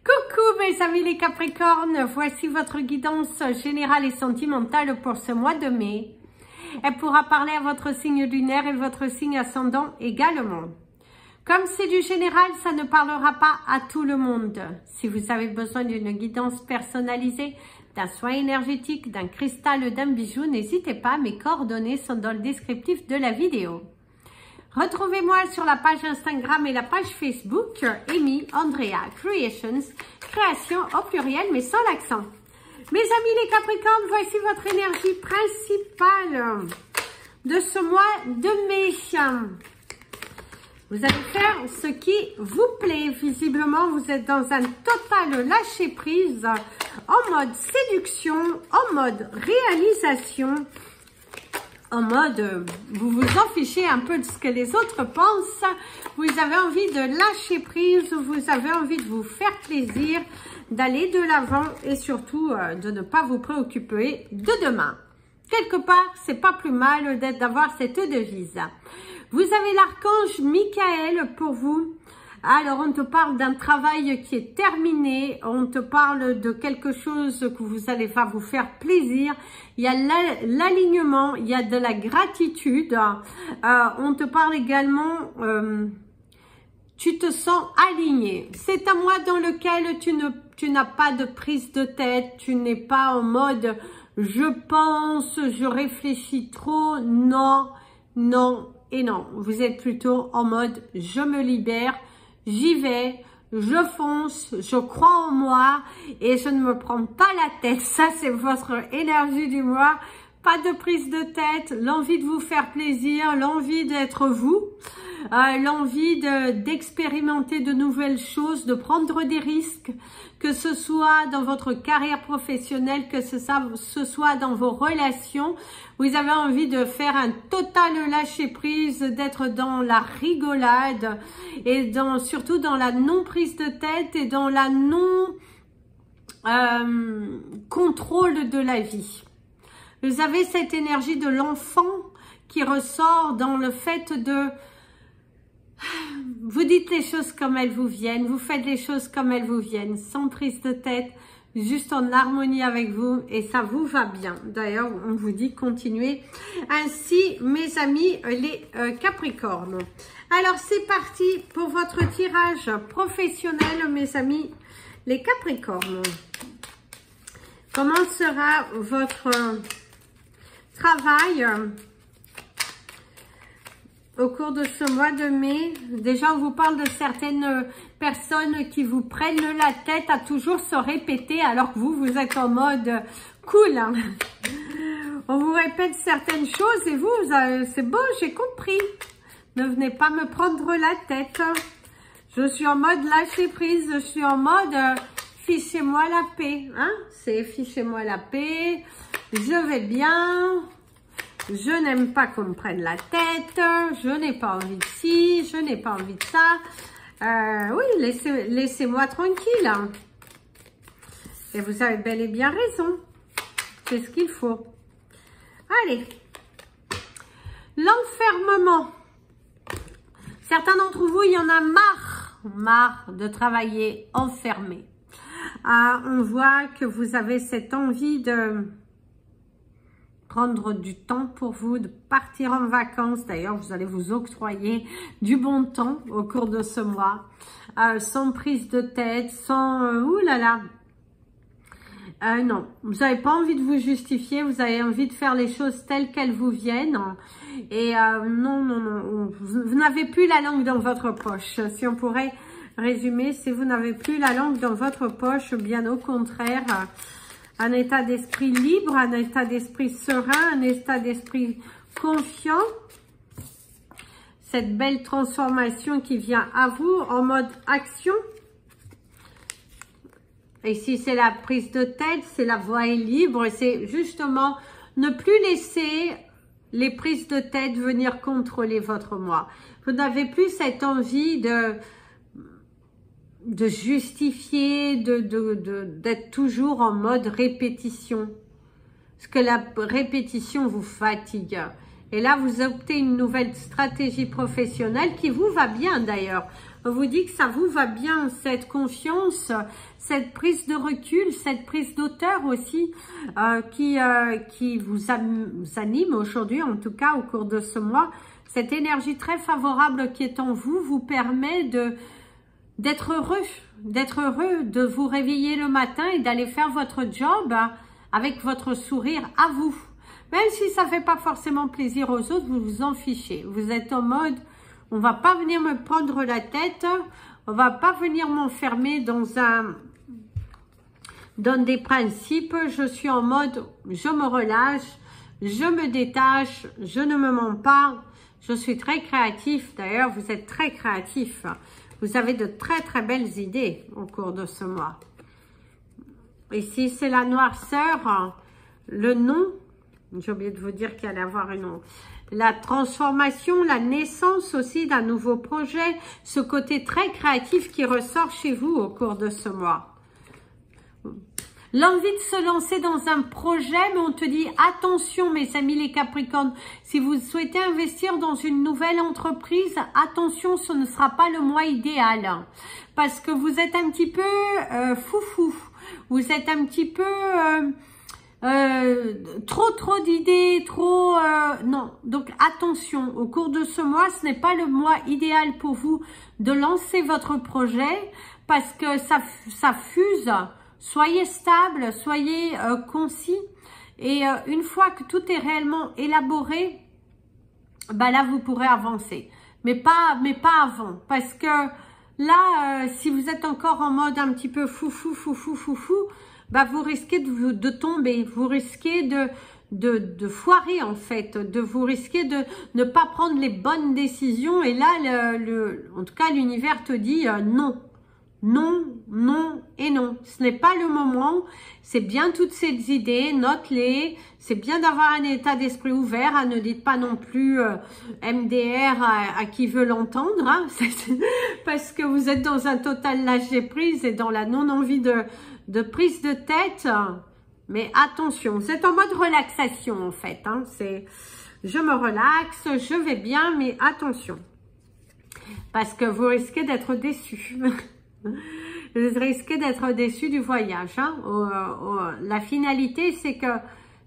Coucou mes amis les Capricornes, voici votre guidance générale et sentimentale pour ce mois de mai. Elle pourra parler à votre signe lunaire et votre signe ascendant également. Comme c'est du général, ça ne parlera pas à tout le monde. Si vous avez besoin d'une guidance personnalisée, d'un soin énergétique, d'un cristal, d'un bijou, n'hésitez pas, mes coordonnées sont dans le descriptif de la vidéo. Retrouvez-moi sur la page Instagram et la page Facebook Amy Andrea Creations, création au pluriel mais sans l'accent. Mes amis les Capricornes, voici votre énergie principale de ce mois de mai. Vous allez faire ce qui vous plaît. Visiblement, vous êtes dans un total lâcher-prise, en mode séduction, en mode réalisation, en mode, vous vous en fichez un peu de ce que les autres pensent. Vous avez envie de lâcher prise, vous avez envie de vous faire plaisir, d'aller de l'avant et surtout de ne pas vous préoccuper de demain. Quelque part, c'est pas plus mal d'avoir cette devise. Vous avez l'archange Michael pour vous. Alors, on te parle d'un travail qui est terminé, on te parle de quelque chose que vous allez vous faire plaisir, il y a l'alignement, il y a de la gratitude, on te parle également, tu te sens aligné. C'est un mois dans lequel tu n'as pas de prise de tête, tu n'es pas en mode je pense, je réfléchis trop, non, non et non. Vous êtes plutôt en mode je me libère, j'y vais, je fonce, je crois en moi et je ne me prends pas la tête. Ça, c'est votre énergie du mois. Pas de prise de tête, l'envie de vous faire plaisir, l'envie d'être vous, l'envie d'expérimenter de nouvelles choses, de prendre des risques, que ce soit dans votre carrière professionnelle, que ce soit dans vos relations. Vous avez envie de faire un total lâcher-prise, d'être dans la rigolade et surtout dans la non-prise de tête et dans la non-contrôle de la vie. Vous avez cette énergie de l'enfant qui ressort dans le fait de... Vous dites les choses comme elles vous viennent, vous faites les choses comme elles vous viennent, sans prise de tête, juste en harmonie avec vous et ça vous va bien. D'ailleurs, on vous dit continuez ainsi, mes amis les Capricornes. Alors, c'est parti pour votre tirage professionnel, mes amis les Capricornes. Comment sera votre travail au cours de ce mois de mai? Déjà, on vous parle de certaines personnes qui vous prennent la tête à toujours se répéter alors que vous êtes en mode cool. Hein. On vous répète certaines choses et vous c'est bon, j'ai compris. Ne venez pas me prendre la tête. Je suis en mode lâcher prise, je suis en mode fichez-moi la paix. Hein? C'est fichez-moi la paix. Je vais bien, je n'aime pas qu'on me prenne la tête, je n'ai pas envie de ci, je n'ai pas envie de ça. Oui, laissez-moi tranquille. Hein. Et vous avez bel et bien raison. C'est ce qu'il faut. Allez. L'enfermement. Certains d'entre vous, il y en a marre de travailler enfermé. On voit que vous avez cette envie de prendre du temps pour vous, de partir en vacances. D'ailleurs, vous allez vous octroyer du bon temps au cours de ce mois, sans prise de tête, sans... oulala. Non, vous n'avez pas envie de vous justifier, vous avez envie de faire les choses telles qu'elles vous viennent. Et non, vous n'avez plus la langue dans votre poche. Si on pourrait résumer, si vous n'avez plus la langue dans votre poche, bien au contraire... un état d'esprit libre, un état d'esprit serein, un état d'esprit confiant. Cette belle transformation qui vient à vous en mode action. Et si c'est la prise de tête, c'est la voie est libre. C'est justement ne plus laisser les prises de tête venir contrôler votre moi. Vous n'avez plus cette envie de justifier, d'être toujours en mode répétition. Parce que la répétition vous fatigue. Et là, vous optez une nouvelle stratégie professionnelle qui vous va bien d'ailleurs. On vous dit que ça vous va bien, cette confiance, cette prise de recul, cette prise d'auteur aussi qui vous anime aujourd'hui, en tout cas au cours de ce mois. Cette énergie très favorable qui est en vous vous permet d'être heureux, de vous réveiller le matin et d'aller faire votre job avec votre sourire à vous. Même si ça fait pas forcément plaisir aux autres, vous vous en fichez. Vous êtes en mode, on va pas venir me prendre la tête, on va pas venir m'enfermer dans des principes. Je suis en mode, je me relâche, je me détache, je ne me mens pas. Je suis très créatif. D'ailleurs, vous êtes très créatif. Vous avez de très très belles idées au cours de ce mois. Ici, c'est la noirceur, le nom. J'ai oublié de vous dire qu'il allait avoir un nom. La transformation, la naissance aussi d'un nouveau projet. Ce côté très créatif qui ressort chez vous au cours de ce mois. L'envie de se lancer dans un projet, mais on te dit attention mes amis les Capricornes, si vous souhaitez investir dans une nouvelle entreprise, attention, ce ne sera pas le mois idéal. Parce que vous êtes un petit peu foufou, vous êtes un petit peu trop d'idées, non. Donc attention, au cours de ce mois, ce n'est pas le mois idéal pour vous de lancer votre projet parce que ça fuse. Soyez stable, soyez concis et une fois que tout est réellement élaboré, bah là vous pourrez avancer. Mais pas avant parce que là, si vous êtes encore en mode un petit peu foufou, bah vous risquez de tomber, vous risquez de foirer en fait, vous risquez de ne pas prendre les bonnes décisions et là, en tout cas l'univers te dit non. Non, non et non. Ce n'est pas le moment. C'est bien toutes ces idées, note-les. C'est bien d'avoir un état d'esprit ouvert. Ne dites pas non plus MDR à qui veut l'entendre. Hein, parce que vous êtes dans un total lâcher prise et dans la non-envie de prise de tête. Mais attention, c'est en mode relaxation en fait. Hein, je me relaxe, je vais bien, mais attention. Parce que vous risquez d'être déçus. Vous risquez d'être déçu du voyage. Hein. La finalité, c'est que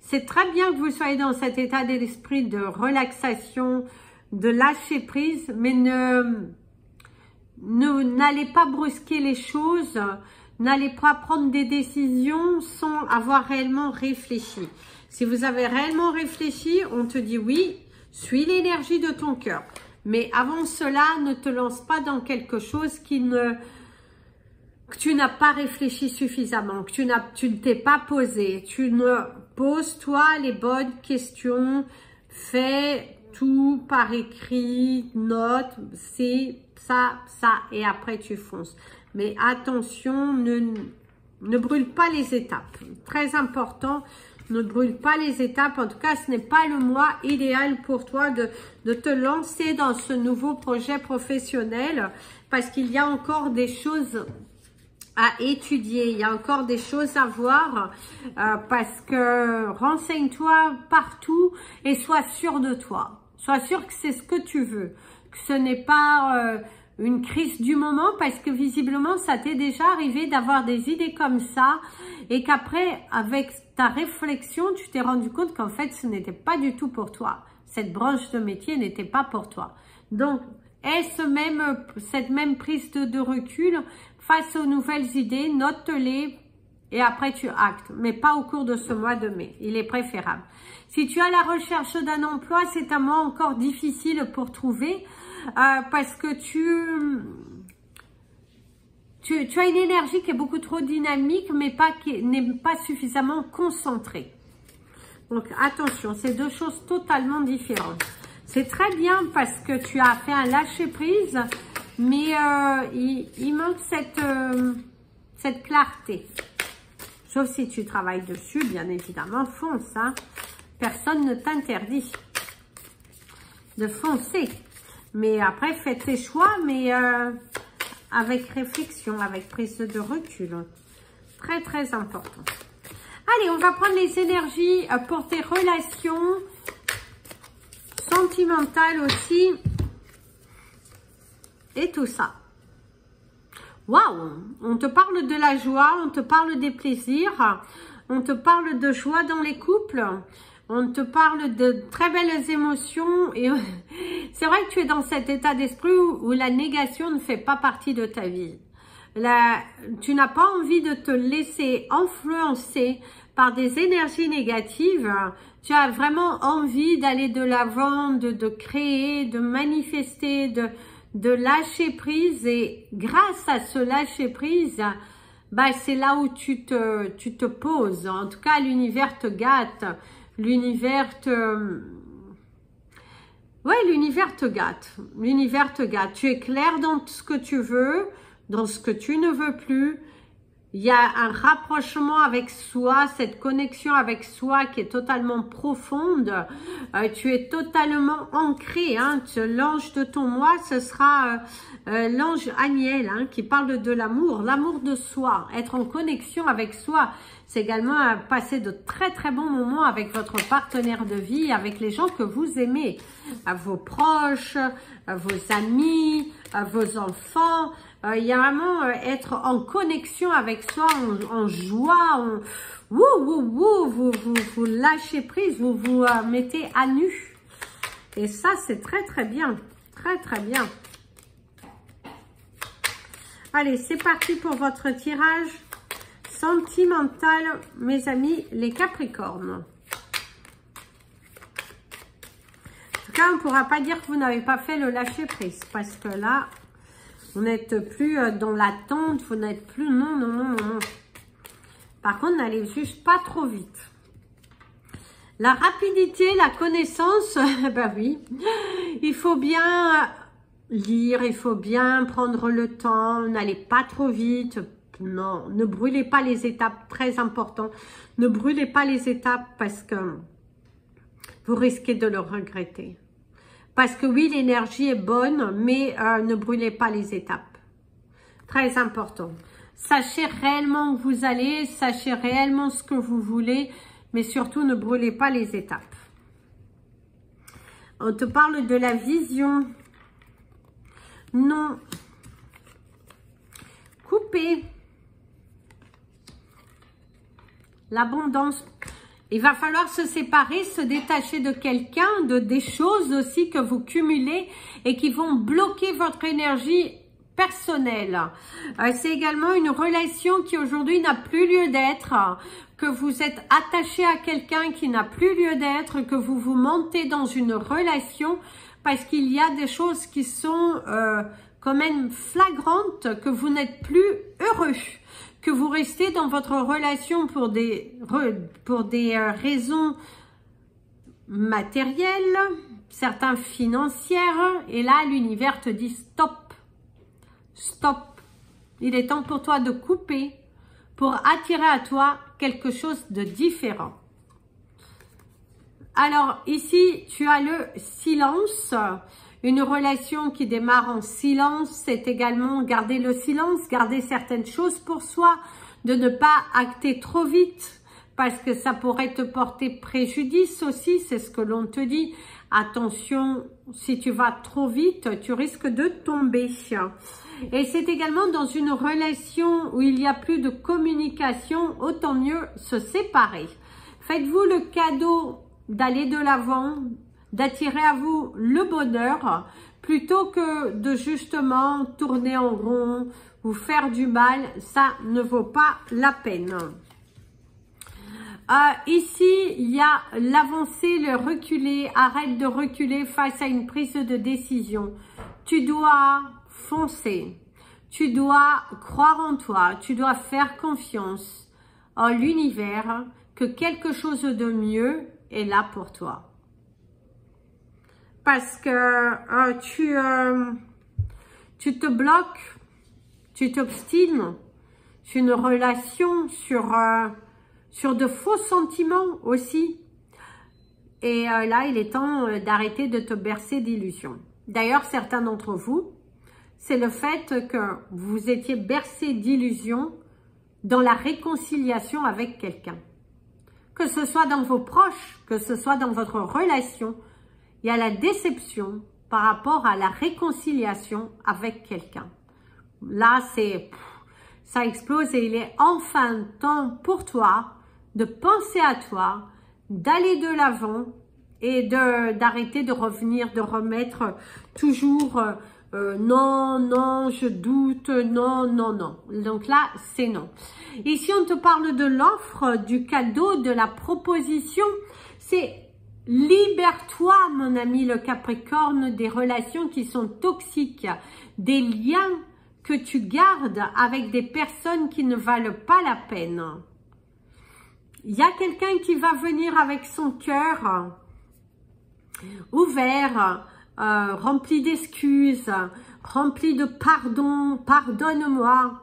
c'est très bien que vous soyez dans cet état d'esprit de relaxation, de lâcher prise, mais n'allez pas brusquer les choses, n'allez pas prendre des décisions sans avoir réellement réfléchi. Si vous avez réellement réfléchi, on te dit oui, suis l'énergie de ton cœur. Mais avant cela, ne te lance pas dans quelque chose que tu n'as pas réfléchi suffisamment, que tu ne t'es pas posé. Tu ne poses-toi les bonnes questions, fais tout par écrit, note, c'est ça, et après tu fonces. Mais attention, ne brûle pas les étapes. Très important, ne brûle pas les étapes. En tout cas, ce n'est pas le mois idéal pour toi de te lancer dans ce nouveau projet professionnel parce qu'il y a encore des choses à étudier, il y a encore des choses à voir parce que renseigne-toi partout et sois sûr de toi. Sois sûr que c'est ce que tu veux, que ce n'est pas une crise du moment parce que visiblement ça t'est déjà arrivé d'avoir des idées comme ça et qu'après avec ta réflexion tu t'es rendu compte qu'en fait ce n'était pas du tout pour toi. Cette branche de métier n'était pas pour toi. Donc cette même prise de recul face aux nouvelles idées, note-les et après tu actes, mais pas au cours de ce mois de mai, il est préférable. Si tu as la recherche d'un emploi, c'est un mois encore difficile pour trouver parce que tu as une énergie qui est beaucoup trop dynamique mais qui n'est pas suffisamment concentrée. Donc attention, c'est deux choses totalement différentes. C'est très bien parce que tu as fait un lâcher prise, mais il manque cette clarté. Sauf si tu travailles dessus, bien évidemment, fonce. Hein. Personne ne t'interdit de foncer. Mais après, fais tes choix, mais avec réflexion, avec prise de recul. Très, très important. Allez, on va prendre les énergies pour tes relations sentimental aussi. Et tout ça. Waouh! On te parle de la joie, on te parle des plaisirs, on te parle de joie dans les couples, on te parle de très belles émotions. Et c'est vrai que tu es dans cet état d'esprit où la négation ne fait pas partie de ta vie. Tu n'as pas envie de te laisser influencer par des énergies négatives. Tu as vraiment envie d'aller de l'avant, de créer, de manifester, de lâcher prise. Et grâce à ce lâcher prise, bah, c'est là où tu te poses. En tout cas, l'univers te gâte. L'univers te... Ouais, l'univers te gâte. L'univers te gâte. Tu es clair dans ce que tu veux, dans ce que tu ne veux plus. Il y a un rapprochement avec soi, cette connexion avec soi qui est totalement profonde. Tu es totalement ancré. Hein. L'ange de ton mois, ce sera l'ange Aniel, hein, qui parle de l'amour de soi, être en connexion avec soi. C'est également passer de très très bons moments avec votre partenaire de vie, avec les gens que vous aimez, à vos proches, à vos amis, à vos enfants. Il y a vraiment être en connexion avec soi, en joie, vous lâchez prise, vous vous mettez à nu. Et ça, c'est très très bien, très très bien. Allez, c'est parti pour votre tirage sentimental, mes amis, les Capricornes. En tout cas, on ne pourra pas dire que vous n'avez pas fait le lâcher prise, parce que là... Vous n'êtes plus dans l'attente, vous n'êtes plus... Non, non, non, non. Par contre, n'allez juste pas trop vite. La rapidité, la connaissance, ben oui. Il faut bien lire, il faut bien prendre le temps. N'allez pas trop vite. Non, ne brûlez pas les étapes, très important. Ne brûlez pas les étapes parce que vous risquez de le regretter. Parce que oui, l'énergie est bonne, mais ne brûlez pas les étapes. Très important. Sachez réellement où vous allez, sachez réellement ce que vous voulez, mais surtout ne brûlez pas les étapes. On te parle de la vision. Non. Coupez. L'abondance. Il va falloir se séparer, se détacher de quelqu'un, des choses aussi que vous cumulez et qui vont bloquer votre énergie personnelle. C'est également une relation qui aujourd'hui n'a plus lieu d'être, que vous êtes attaché à quelqu'un qui n'a plus lieu d'être, que vous vous mentez dans une relation parce qu'il y a des choses qui sont quand même flagrantes, que vous n'êtes plus heureux. Que vous restez dans votre relation pour des raisons matérielles, certains financières, et là l'univers te dit stop, stop. Il est temps pour toi de couper pour attirer à toi quelque chose de différent. Alors ici tu as le silence. Une relation qui démarre en silence, c'est également garder le silence, garder certaines choses pour soi, de ne pas acter trop vite, parce que ça pourrait te porter préjudice aussi, c'est ce que l'on te dit. Attention, si tu vas trop vite, tu risques de tomber. Et c'est également dans une relation où il n'y a plus de communication, autant mieux se séparer. Faites-vous le cadeau d'aller de l'avant, d'attirer à vous le bonheur, plutôt que de justement tourner en rond, vous faire du mal, ça ne vaut pas la peine. Ici, il y a l'avancer, le reculer, arrête de reculer face à une prise de décision. Tu dois foncer, tu dois croire en toi, tu dois faire confiance en l'univers, que quelque chose de mieux est là pour toi. Parce que tu te bloques, tu t'obstines sur une relation, sur de faux sentiments aussi. Et là, il est temps d'arrêter de te bercer d'illusions. D'ailleurs, certains d'entre vous, c'est le fait que vous étiez bercés d'illusions dans la réconciliation avec quelqu'un. Que ce soit dans vos proches, que ce soit dans votre relation, il y a la déception par rapport à la réconciliation avec quelqu'un. Là, ça explose et il est enfin temps pour toi de penser à toi, d'aller de l'avant et d'arrêter de revenir, de remettre toujours non, non, je doute, non, non, non. Donc là, c'est non. Ici, on te parle de l'offre, du cadeau, de la proposition. C'est libère-toi, mon ami le Capricorne, des relations qui sont toxiques, des liens que tu gardes avec des personnes qui ne valent pas la peine. Il y a quelqu'un qui va venir avec son cœur ouvert, rempli d'excuses, rempli de pardon, pardonne-moi.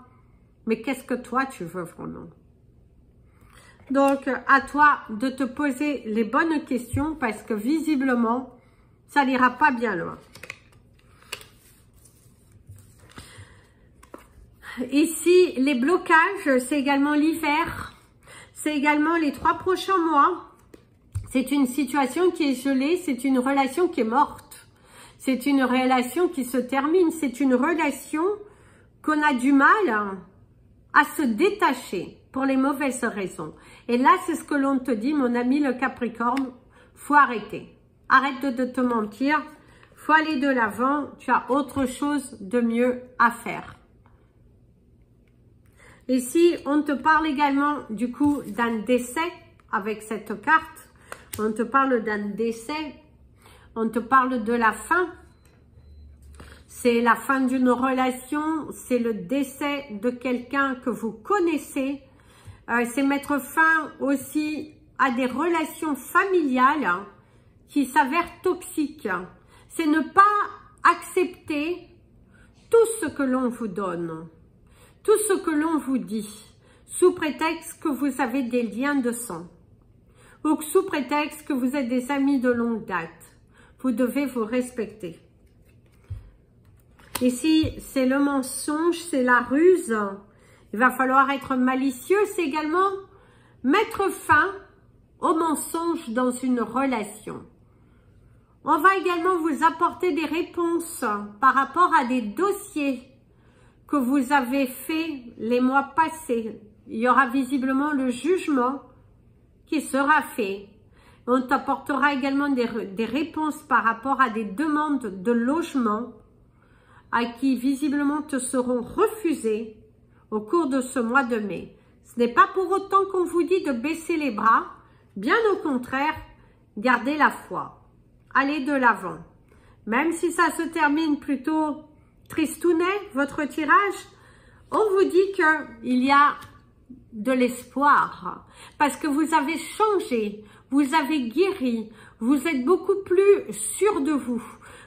Mais qu'est-ce que toi tu veux vraiment? Donc, à toi de te poser les bonnes questions parce que visiblement, ça n'ira pas bien loin. Ici, les blocages, c'est également l'hiver. C'est également les 3 prochains mois. C'est une situation qui est gelée, c'est une relation qui est morte. C'est une relation qui se termine. C'est une relation qu'on a du mal à se détacher pour les mauvaises raisons. Et là, c'est ce que l'on te dit, mon ami le Capricorne, faut arrêter. Arrête de te mentir, faut aller de l'avant, tu as autre chose de mieux à faire. Ici, on te parle également du coup d'un décès avec cette carte. On te parle d'un décès, on te parle de la fin. C'est la fin d'une relation, c'est le décès de quelqu'un que vous connaissez. C'est mettre fin aussi à des relations familiales qui s'avèrent toxiques. C'est ne pas accepter tout ce que l'on vous donne, tout ce que l'on vous dit, sous prétexte que vous avez des liens de sang, ou sous prétexte que vous êtes des amis de longue date. Vous devez vous respecter. Ici, c'est le mensonge, c'est la ruse. Il va falloir être malicieux. C'est également mettre fin au mensonge dans une relation. On va également vous apporter des réponses par rapport à des dossiers que vous avez faits les mois passés. Il y aura visiblement le jugement qui sera fait. On t'apportera également des réponses par rapport à des demandes de logement à qui visiblement te seront refusées au cours de ce mois de mai. Ce n'est pas pour autant qu'on vous dit de baisser les bras, bien au contraire, gardez la foi, allez de l'avant. Même si ça se termine plutôt tristounet, votre tirage, on vous dit qu'il y a de l'espoir, parce que vous avez changé, vous avez guéri, vous êtes beaucoup plus sûr de vous.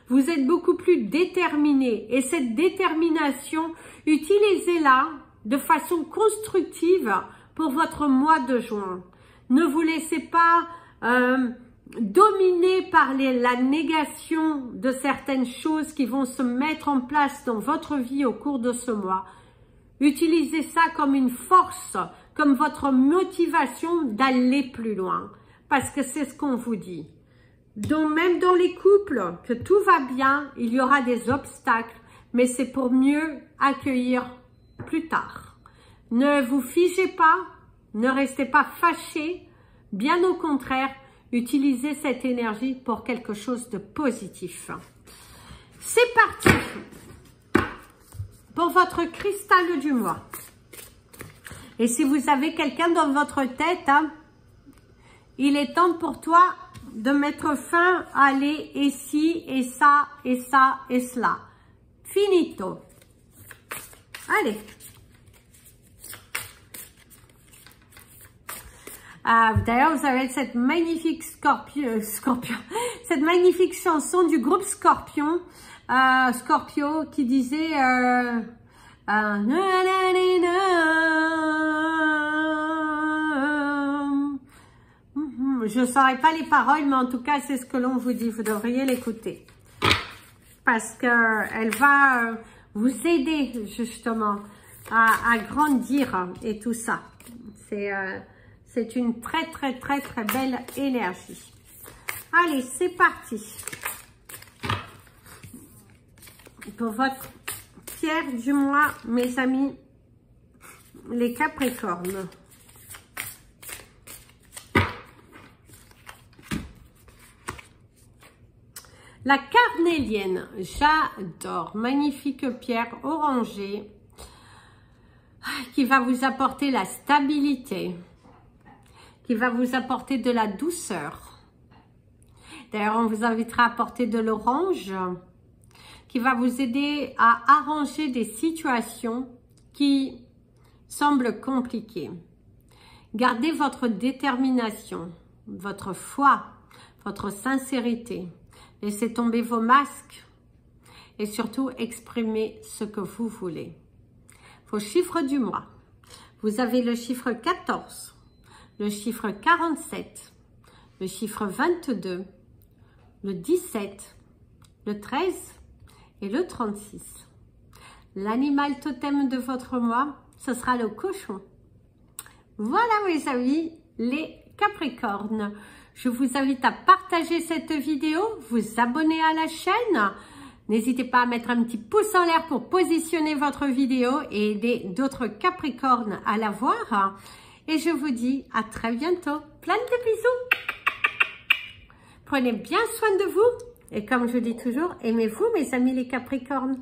Vous êtes beaucoup plus déterminé et cette détermination, utilisez-la de façon constructive pour votre mois de juin. Ne vous laissez pas dominer par la négation de certaines choses qui vont se mettre en place dans votre vie au cours de ce mois. Utilisez ça comme une force, comme votre motivation d'aller plus loin parce que c'est ce qu'on vous dit. Donc, même dans les couples, que tout va bien, il y aura des obstacles, mais c'est pour mieux accueillir plus tard. Ne vous figez pas, ne restez pas fâchés, bien au contraire, utilisez cette énergie pour quelque chose de positif. C'est parti pour votre cristal du mois. Et si vous avez quelqu'un dans votre tête, il est temps pour toi de mettre fin à les et si, et ça, et ça, et cela. Finito. Allez. D'ailleurs, vous avez cette magnifique Scorpio, cette magnifique chanson du groupe Scorpion, Scorpio, qui disait je ne saurais pas les paroles, mais en tout cas, c'est ce que l'on vous dit. Vous devriez l'écouter. Parce qu'elle va vous aider, justement, à grandir et tout ça. C'est une très, très, très, très belle énergie. Allez, c'est parti. pour votre pierre du mois, mes amis, les Capricornes. La carnélienne, j'adore. Magnifique pierre orangée qui va vous apporter la stabilité, qui va vous apporter de la douceur. D'ailleurs, on vous invitera à porter de l'orange qui va vous aider à arranger des situations qui semblent compliquées. Gardez votre détermination, votre foi, votre sincérité. Laissez tomber vos masques et surtout exprimez ce que vous voulez. Vos chiffres du mois. Vous avez le chiffre 14, le chiffre 47, le chiffre 22, le 17, le 13 et le 36. L'animal totem de votre mois, ce sera le cochon. Voilà mes amis, les Capricornes. Je vous invite à partager cette vidéo, vous abonner à la chaîne. N'hésitez pas à mettre un petit pouce en l'air pour positionner votre vidéo et aider d'autres Capricornes à la voir. Et je vous dis à très bientôt. Plein de bisous. Prenez bien soin de vous. Et comme je dis toujours, aimez-vous mes amis les Capricornes.